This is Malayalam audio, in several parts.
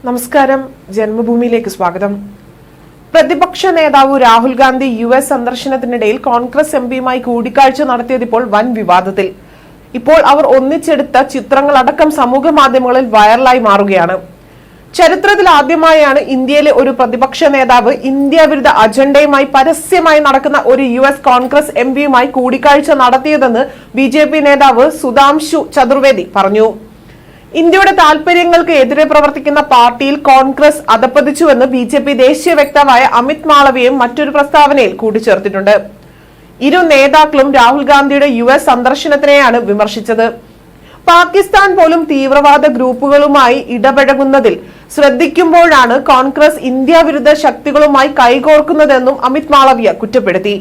നമസ്കാരം, ജന്മഭൂമിയിലേക്ക് സ്വാഗതം. പ്രതിപക്ഷ നേതാവ് രാഹുൽ ഗാന്ധി US സന്ദർശനത്തിനിടയിൽ കോൺഗ്രസ് എംപിയുമായി കൂടിക്കാഴ്ച നടത്തിയതിപ്പോൾ വൻ വിവാദത്തിൽ. ഇപ്പോൾ അവർ ഒന്നിച്ചെടുത്ത ചിത്രങ്ങളടക്കം സമൂഹ മാധ്യമങ്ങളിൽ വൈറലായി മാറുകയാണ്. ചരിത്രത്തിൽ ആദ്യമായാണ് ഇന്ത്യയിലെ ഒരു പ്രതിപക്ഷ നേതാവ് ഇന്ത്യ വിരുദ്ധ അജണ്ടയുമായി പരസ്യമായി നടക്കുന്ന ഒരു US കോൺഗ്രസ് എംപിയുമായി കൂടിക്കാഴ്ച നടത്തിയതെന്ന് BJP നേതാവ് സുധാംശു ചതുർവേദി പറഞ്ഞു. ഇന്ത്യയുടെ താൽപര്യങ്ങൾക്ക് എതിരെ പ്രവർത്തിക്കുന്ന പാർട്ടിയിൽ കോൺഗ്രസ് അധപ്പതിച്ചുവെന്ന് BJP ദേശീയ വക്താവായ അമിത് മാളവിയും മറ്റൊരു പ്രസ്താവനയിൽ കൂട്ടിച്ചേർത്തിട്ടുണ്ട്. ഇരു നേതാക്കളും രാഹുൽ ഗാന്ധിയുടെ US സന്ദർശനത്തിനെയാണ് വിമർശിച്ചത്. പാകിസ്ഥാൻ പോലും തീവ്രവാദ ഗ്രൂപ്പുകളുമായി ഇടപഴകുന്നതിൽ ശ്രദ്ധിക്കുമ്പോഴാണ് കോൺഗ്രസ് ഇന്ത്യ വിരുദ്ധ ശക്തികളുമായി കൈകോർക്കുന്നതെന്നും അമിത് മാളവിയ കുറ്റപ്പെടുത്തി.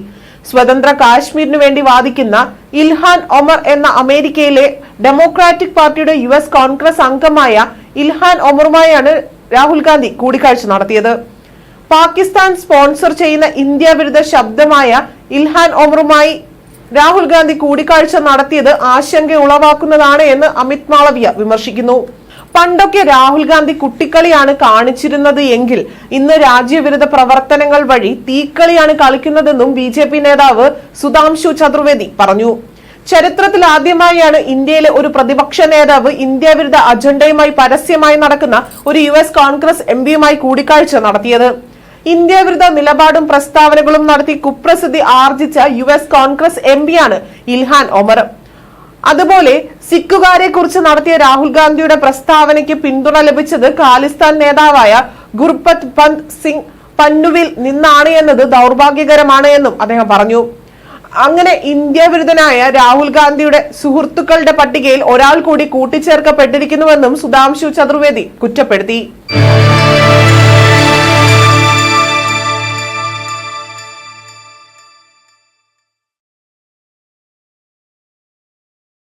സ്വതന്ത്ര കാശ്മീരിനു വേണ്ടി വാദിക്കുന്ന ഇൽഹാൻ ഒമർ എന്ന അമേരിക്കയിലെ ഡെമോക്രാറ്റിക് പാർട്ടിയുടെ US കോൺഗ്രസ് അംഗമായ ഇൽഹാൻ ഒമറുമായാണ് രാഹുൽ ഗാന്ധി കൂടിക്കാഴ്ച നടത്തിയത്. പാകിസ്ഥാൻ സ്പോൺസർ ചെയ്യുന്ന ഇന്ത്യ വിരുദ്ധ ശബ്ദമായ ഇൽഹാൻ ഒമറുമായി രാഹുൽ ഗാന്ധി കൂടിക്കാഴ്ച നടത്തിയത് ആശങ്ക ഉളവാക്കുന്നതാണ് എന്ന് അമിത് മാളവിയ വിമർശിക്കുന്നു. പണ്ടൊക്കെ രാഹുൽ ഗാന്ധി കുട്ടിക്കളിയാണ് കാണിച്ചിരുന്നത് എങ്കിൽ ഇന്ന് രാജ്യവിരുദ്ധ പ്രവർത്തനങ്ങൾ വഴി തീക്കളിയാണ് കളിക്കുന്നതെന്നും BJP നേതാവ് സുധാംശു ചതുർവേദി പറഞ്ഞു. ചരിത്രത്തിൽ ആദ്യമായാണ് ഇന്ത്യയിലെ ഒരു പ്രതിപക്ഷ നേതാവ് ഇന്ത്യ വിരുദ്ധ അജണ്ടയുമായി പരസ്യമായി നടക്കുന്ന ഒരു US കോൺഗ്രസ് എംപിയുമായി കൂടിക്കാഴ്ച നടത്തിയത്. ഇന്ത്യ വിരുദ്ധ നിലപാടും പ്രസ്താവനകളും നടത്തി കുപ്രസിദ്ധി ആർജിച്ച US കോൺഗ്രസ് എംപിയാണ് ഇൽഹാൻ ഒമർ. അതുപോലെ സിഖുകാരെ കുറിച്ച് നടത്തിയ രാഹുൽ ഗാന്ധിയുടെ പ്രസ്താവനയ്ക്ക് പിന്തുണ ലഭിച്ചത് ഖാലിസ്ഥാൻ നേതാവായ ഗുർപത് പന്ത് സിംഗ് പന്നുവിൽ നിന്നാണ് എന്നത് ദൗർഭാഗ്യകരമാണ് എന്നും അദ്ദേഹം പറഞ്ഞു. അങ്ങനെ ഇന്ത്യ വിരുദ്ധനായ രാഹുൽ ഗാന്ധിയുടെ സുഹൃത്തുക്കളുടെ പട്ടികയിൽ ഒരാൾ കൂടി കൂട്ടിച്ചേർക്കപ്പെട്ടിരിക്കുന്നുവെന്നും സുധാംശു ചതുർവേദി കുറ്റപ്പെടുത്തി.